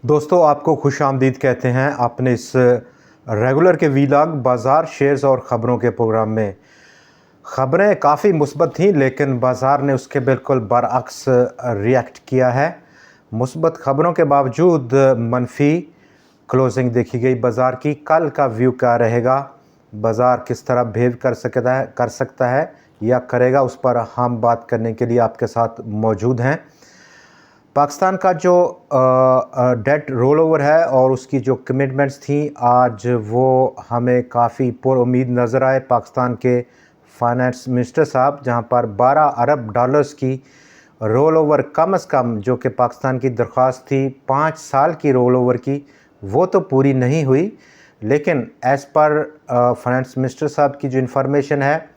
दोस्तों आपको खुश आमदीद कहते हैं अपने इस रेगुलर के वीलॉग बाज़ार शेयर्स और ख़बरों के प्रोग्राम में। ख़बरें काफ़ी मुस्बत थीं लेकिन बाज़ार ने उसके बिल्कुल बरअक्स रिएक्ट किया है। मुस्बत ख़बरों के बावजूद मनफी क्लोजिंग देखी गई बाज़ार की। कल का व्यू क्या रहेगा, बाज़ार किस तरह बिहेव कर सकता है या करेगा, उस पर हम बात करने के लिए आपके साथ मौजूद हैं। पाकिस्तान का जो डेट रोल ओवर है और उसकी जो कमिटमेंट्स थी, आज वो हमें काफ़ी पुरुम्मीद नज़र आए। पाकिस्तान के फाइनेंस मिनिस्टर साहब, जहां पर 12 अरब डॉलर्स की रोल ओवर कम से कम जो कि पाकिस्तान की दरख्वास्त थी 5 साल की रोल ओवर की, वो तो पूरी नहीं हुई, लेकिन एज़ पर फाइनेंस मिनिस्टर साहब की जो इन्फॉर्मेशन है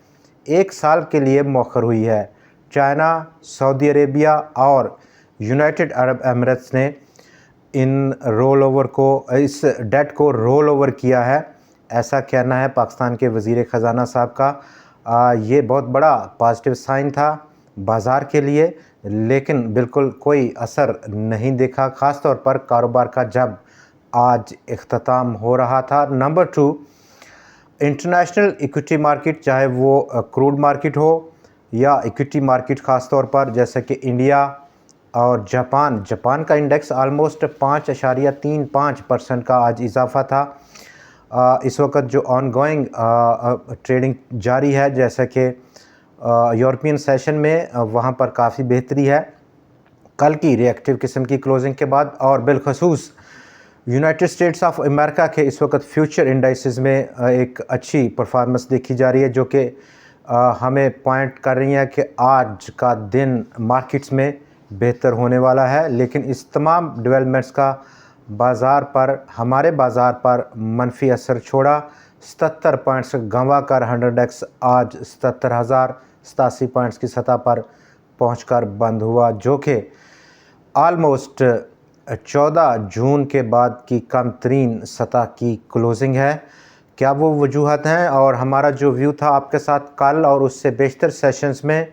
1 साल के लिए मौखर हुई है। चाइना, सऊदी अरेबिया और यूनाइटेड अरब एमिरेट्स ने इन रोल ओवर को, इस डेट को रोल ओवर किया है, ऐसा कहना है पाकिस्तान के वज़ीर ख़जाना साहब का। ये बहुत बड़ा पॉजिटिव साइन था बाज़ार के लिए, लेकिन बिल्कुल कोई असर नहीं देखा, ख़ास तौर पर कारोबार का जब आज इख्तिताम हो रहा था। नंबर 2, इंटरनेशनल इक्विटी मार्केट, चाहे वो क्रूड मार्केट हो या इक्विटी मार्केट, ख़ास तौर पर जैसे कि इंडिया और जापान का इंडेक्स ऑलमोस्ट 5.35% का आज इजाफा था। इस वक्त जो ऑनगोइंग ट्रेडिंग जारी है, जैसे कि यूरोपियन सेशन में वहाँ पर काफ़ी बेहतरी है कल की रिएक्टिव किस्म की क्लोजिंग के बाद। और बिलखसूस यूनाइटेड स्टेट्स ऑफ अमेरिका के इस वक्त फ्यूचर इंडाइसेस में एक अच्छी परफॉर्मेंस देखी जा रही है, जो कि हमें पॉइंट कर रही है कि आज का दिन मार्केट्स में बेहतर होने वाला है। लेकिन इस तमाम डेवलपमेंट्स का हमारे बाज़ार पर मनफी असर छोड़ा। 77 पॉइंट्स गंवा कर 100x आज 77,087 पॉइंट्स की सतह पर पहुंचकर बंद हुआ, जो कि आलमोस्ट 14 जून के बाद की कम तरीन सतह की क्लोजिंग है। क्या वो वजूहत हैं? और हमारा जो व्यू था आपके साथ कल और उससे बेशतर सेशंस में,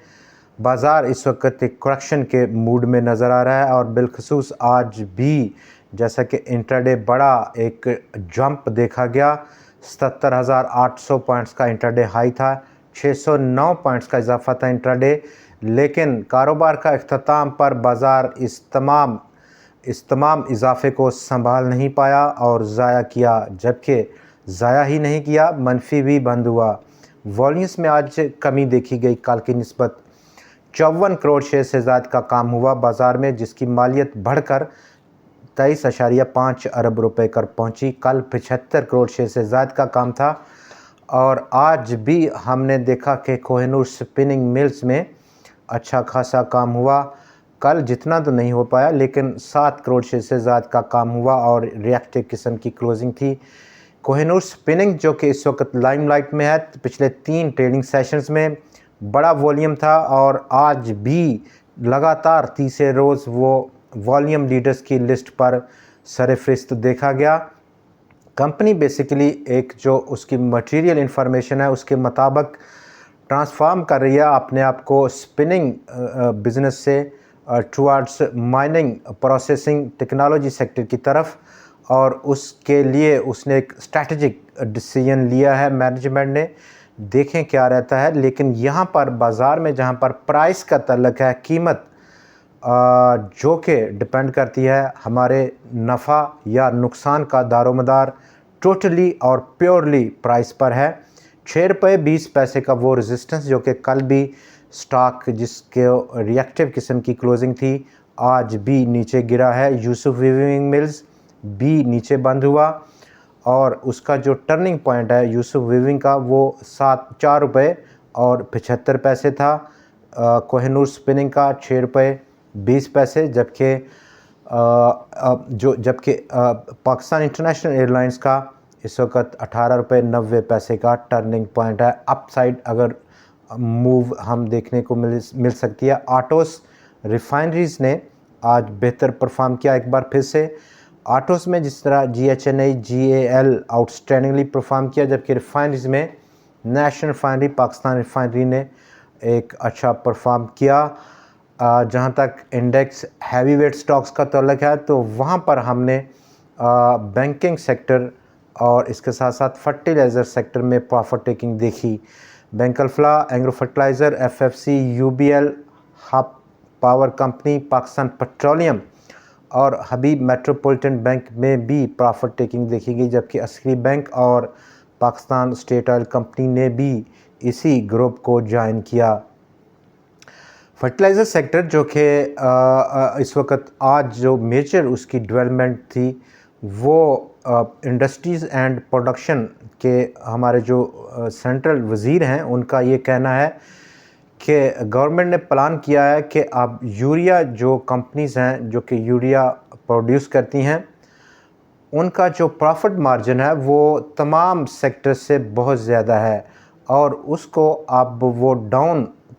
बाज़ार इस वक्त एक करेक्शन के मूड में नज़र आ रहा है। और बिलखसूस आज भी जैसा कि इंट्राडे बड़ा एक जंप देखा गया, 77,800 पॉइंट्स का इंट्राडे हाई था, 609 पॉइंट्स का इजाफा था इंट्राडे। लेकिन कारोबार का इख्तिताम पर बाज़ार इस तमाम इजाफे को संभाल नहीं पाया और ज़ाया किया, जबकि ज़ाया ही नहीं किया, मनफी भी बंद हुआ। वॉल्यूम्स में आज कमी देखी गई कल की निस्बत। 54 करोड़ शेयर से ज़्यादा का काम हुआ बाज़ार में, जिसकी मालियत बढ़कर 23.5 अरब रुपए कर पहुंची। कल 75 करोड़ शेयर से ज़्यादा का काम था। और आज भी हमने देखा कि कोहिनूर स्पिनिंग मिल्स में अच्छा खासा काम हुआ। कल जितना तो नहीं हो पाया, लेकिन 7 करोड़ शेयर से ज़्यादा का काम हुआ और रिएक्टिव किस्म की क्लोजिंग थी। कोहिनूर स्पिनिंग जो कि इस वक्त लाइमलाइट में है, पिछले 3 ट्रेडिंग सेशंस में बड़ा वॉल्यूम था और आज भी लगातार तीसरे रोज़ वो वॉल्यूम लीडर्स की लिस्ट पर सरफहरिस्त देखा गया। कंपनी बेसिकली एक जो उसकी मटेरियल इंफॉर्मेशन है उसके मुताबिक ट्रांसफॉर्म कर रही है अपने आप को स्पिनिंग बिज़नेस से towards mining processing technology sector की तरफ, और उसके लिए उसने एक स्ट्रैटेजिक डिसीजन लिया है मैनेजमेंट ने। देखें क्या रहता है। लेकिन यहाँ पर बाज़ार में जहाँ पर प्राइस का तल्लक है, कीमत जो कि डिपेंड करती है हमारे नफ़ा या नुकसान का दारोमदार टोटली और प्योरली प्राइस पर है। 6 रुपये 20 पैसे का वो रेजिस्टेंस जो कि कल भी स्टॉक जिसके रिएक्टिव किस्म की क्लोजिंग थी, आज भी नीचे गिरा है। यूसुफ वीविंग मिल्स भी नीचे बंद हुआ और उसका जो टर्निंग पॉइंट है यूसुफ वीविंग का, वो 4 रुपये और 75 पैसे था। कोहिनूर स्पिनिंग का 6 रुपये 20 पैसे, जबकि पाकिस्तान इंटरनेशनल एयरलाइंस का इस वक्त 18 रुपये 90 पैसे का टर्निंग पॉइंट है। अपसाइड अगर मूव हम देखने को मिल सकती है। आटोस रिफाइनरीज़ ने आज बेहतर परफॉर्म किया एक बार फिर से। आटोस में जिस तरह GHNI GAL आउटस्टैंडिंगली परफॉर्म किया, जबकि रिफाइनरीज़ में नेशनल रिफाइनरी, पाकिस्तान रिफाइनरी ने एक अच्छा परफॉर्म किया। जहाँ तक इंडेक्स हैवी वेट स्टॉक्स का ताल्लुक है तो वहाँ पर हमने बैंकिंग सेक्टर और इसके साथ साथ फर्टिलाइज़र सेक्टर में प्रॉफिट टेकिंग देखी। Bank Alfalah, agro fertiliser, FFC, UBL, hub power company, Pakistan petroleum और हबीब मेट्रोपॉलिटन बैंक में भी प्रॉफिट टेकिंग देखी गई, जबकि असली बैंक और पाकिस्तान स्टेट ऑयल कंपनी ने भी इसी ग्रुप को ज्वाइन किया। फर्टिलाइज़र सेक्टर जो कि इस वक्त आज जो मेजर उसकी डेवलपमेंट थी वो इंडस्ट्रीज़ एंड प्रोडक्शन के हमारे जो सेंट्रल वज़ीर हैं उनका ये कहना है कि गवर्नमेंट ने प्लान किया है कि अब यूरिया जो कंपनीज़ हैं जो कि यूरिया प्रोड्यूस करती हैं उनका जो प्रॉफिट मार्जिन है वो तमाम सेक्टर से बहुत ज़्यादा है और उसको अब वो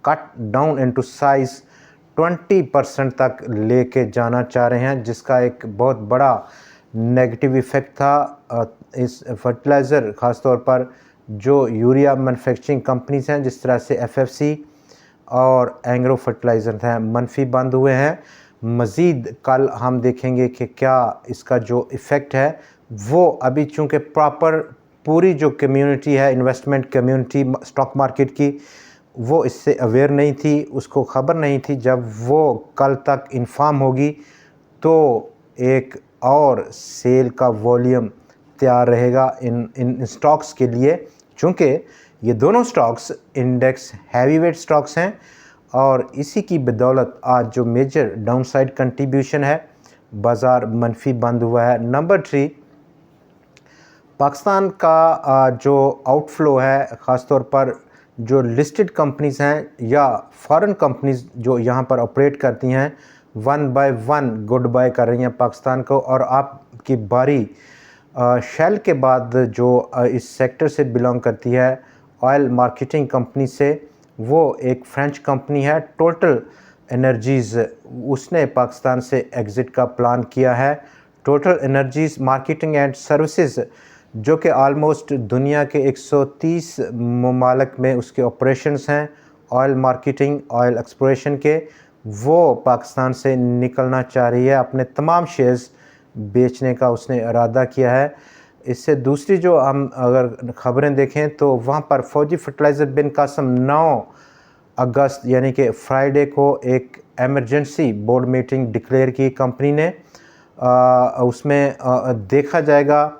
कट डाउन इनटू साइज़ 20% तक लेके जाना चाह रहे हैं, जिसका एक बहुत बड़ा नेगेटिव इफ़ेक्ट था इस फर्टिलाइज़र ख़ास तौर पर जो यूरिया मैन्युफैक्चरिंग कंपनीज़ हैं जिस तरह से एफएफसी और एग्रो फर्टिलाइज़र हैं मनफी बंद हुए हैं। मज़ीद कल हम देखेंगे कि क्या इसका जो इफ़ेक्ट है वो अभी चूँकि प्रॉपर पूरी जो कम्युनिटी है इन्वेस्टमेंट कम्युनिटी स्टॉक मार्केट की वो इससे अवेयर नहीं थी, उसको ख़बर नहीं थी। जब वो कल तक इन्फॉर्म होगी तो एक और सेल का वॉल्यूम तैयार रहेगा इन स्टॉक्स के लिए, चूँकि ये दोनों स्टॉक्स इंडेक्स हैवीवेट स्टॉक्स हैं और इसी की बदौलत आज जो मेजर डाउनसाइड कंट्रीब्यूशन है बाज़ार मनफी बंद हुआ है। नंबर 3, पाकिस्तान का जो आउटफ्लो है ख़ास तौर पर जो लिस्टेड कंपनीज़ हैं या फॉरेन कंपनीज़ जो यहाँ पर ऑपरेट करती हैं one by one good bye कर रही हैं पाकिस्तान को। और आपकी बारी शेल के बाद जो इस सेक्टर से बिलोंग करती है ऑयल मार्केटिंग कंपनी से, वो एक फ्रेंच कंपनी है टोटल एनर्जीज़, उसने पाकिस्तान से एग्ज़िट का प्लान किया है। Total energies marketing and services जो कि आलमोस्ट दुनिया के 130 ममालिक में उसके ऑपरेशंस हैं ऑयल मार्केटिंग ऑयल एक्सप्लोरेशन के, वो पाकिस्तान से निकलना चाह रही है, अपने तमाम शेयर्स बेचने का उसने इरादा किया है। इससे दूसरी जो हम अगर ख़बरें देखें तो वहाँ पर फौजी फर्टिलाइज़र बिन कासम 9 अगस्त यानी कि फ्राइडे को एक एमरजेंसी बोर्ड मीटिंग डिक्लेयर की कंपनी ने। उसमें देखा जाएगा,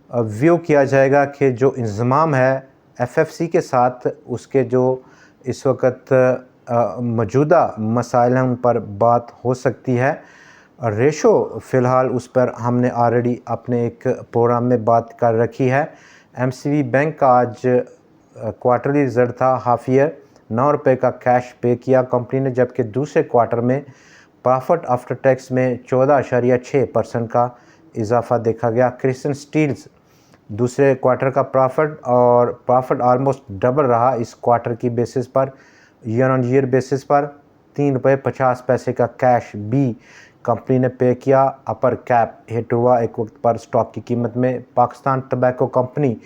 व्यू किया जाएगा कि जो इंज़माम है एफएफसी के साथ उसके जो इस वक्त मौजूदा मसाइल हैं उन पर बात हो सकती है। रेशो फ़िलहाल उस पर हमने ऑलरेडी अपने एक प्रोग्राम में बात कर रखी है। एमसीबी बैंक का आज क्वार्टरली रिज़ल्ट था, हाफ ईयर 9 रुपये का कैश पे किया कंपनी ने, जबकि दूसरे क्वार्टर में प्रॉफिट आफ्टर टैक्स में 14.6% का इजाफा देखा गया। क्रिस्टन स्टील्स दूसरे क्वार्टर का प्रॉफिट ऑलमोस्ट डबल रहा इस क्वार्टर की बेसिस पर, ईयर ऑन ईयर बेसिस पर 3.50 का कैश भी कंपनी ने पे किया। अपर कैप हिट हुआ एक वक्त पर स्टॉक की कीमत में। पाकिस्तान टबैको कंपनी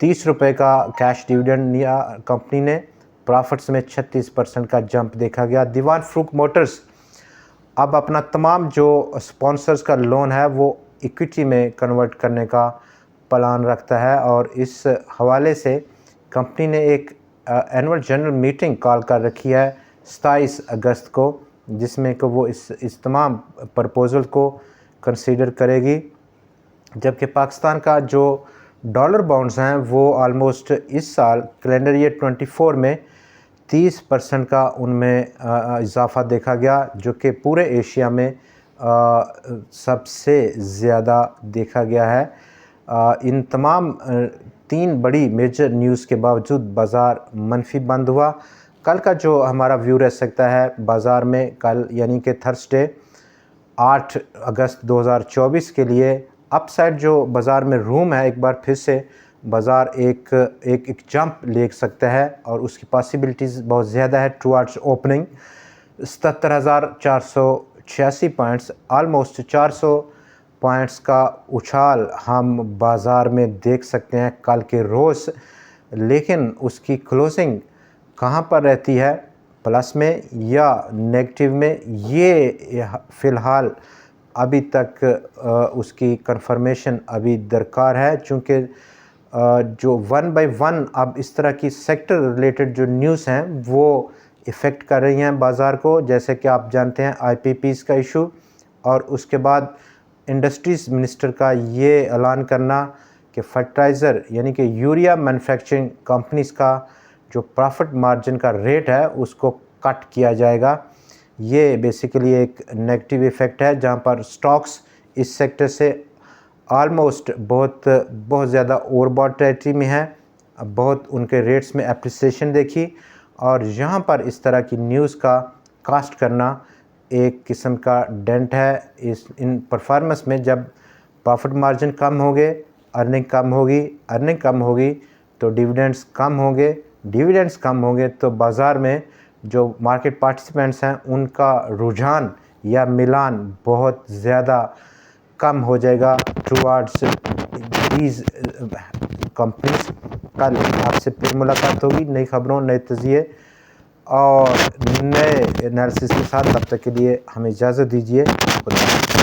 30 रुपये का कैश डिविडेंड लिया कंपनी ने, प्रॉफिट्स में 36% का जंप देखा गया। दीवान फ्रूक मोटर्स अब अपना तमाम जो स्पॉन्सर्स का लोन है वो इक्विटी में कन्वर्ट करने का प्लान रखता है और इस हवाले से कंपनी ने एक एनुअल जनरल मीटिंग कॉल कर रखी है 27 अगस्त को, जिसमें कि वो इस तमाम प्रपोज़ल को कंसीडर करेगी। जबकि पाकिस्तान का जो डॉलर बॉन्ड्स हैं वो आलमोस्ट इस साल कैलेंडर ईयर 24 में 30% का उनमें इजाफा देखा गया, जो कि पूरे एशिया में सबसे ज़्यादा देखा गया है। इन तमाम 3 बड़ी मेजर न्यूज़ के बावजूद बाज़ार मनफी बंद हुआ। कल का जो हमारा व्यू रह सकता है बाज़ार में, कल यानी कि थर्सडे 8 अगस्त 2024 के लिए अपसाइड जो बाज़ार में रूम है, एक बार फिर से बाज़ार एक जंप ले सकता है और उसकी पॉसिबिलिटीज़ बहुत ज़्यादा है towards opening 77,486 points, almost 400 points का उछाल हम बाज़ार में देख सकते हैं कल के रोज़। लेकिन उसकी क्लोजिंग कहाँ पर रहती है प्लस में या नेगेटिव में, ये फ़िलहाल अभी तक उसकी कंफर्मेशन अभी दरकार है, चूँकि जो वन बाय वन अब इस तरह की सेक्टर रिलेटेड जो न्यूज़ हैं वो इफ़ेक्ट कर रही हैं बाज़ार को। जैसे कि आप जानते हैं आईपीपीज़ का इशू, और उसके बाद इंडस्ट्रीज़ मिनिस्टर का ये ऐलान करना कि फर्टिलाइज़र यानी कि यूरिया मैन्युफैक्चरिंग कंपनीज़ का जो प्रॉफिट मार्जिन का रेट है उसको कट किया जाएगा। ये बेसिकली एक नेगेटिव इफ़ेक्ट है, जहाँ पर स्टॉक्स इस सेक्टर से ऑलमोस्ट बहुत ज़्यादा ओवरबॉट टेरिटरी में है। बहुत उनके रेट्स में एप्रिसिएशन देखी, और यहाँ पर इस तरह की न्यूज़ का कास्ट करना एक किस्म का डेंट है इन परफॉर्मेंस में। जब प्रॉफिट मार्जिन कम होंगे, अर्निंग कम होगी तो डिविडेंड्स कम होंगे तो बाज़ार में जो मार्केट पार्टिसिपेंट्स हैं उनका रुझान या मिलान बहुत ज़्यादा कम हो जाएगा टुवर्ड्स दीज कंपनीज। कल आपसे फिर मुलाकात होगी नई खबरों, नए तज़िये और नए एनालिसिस के साथ। तब तक के लिए हमें इजाज़त दीजिए। खुदा हाफ़िज़।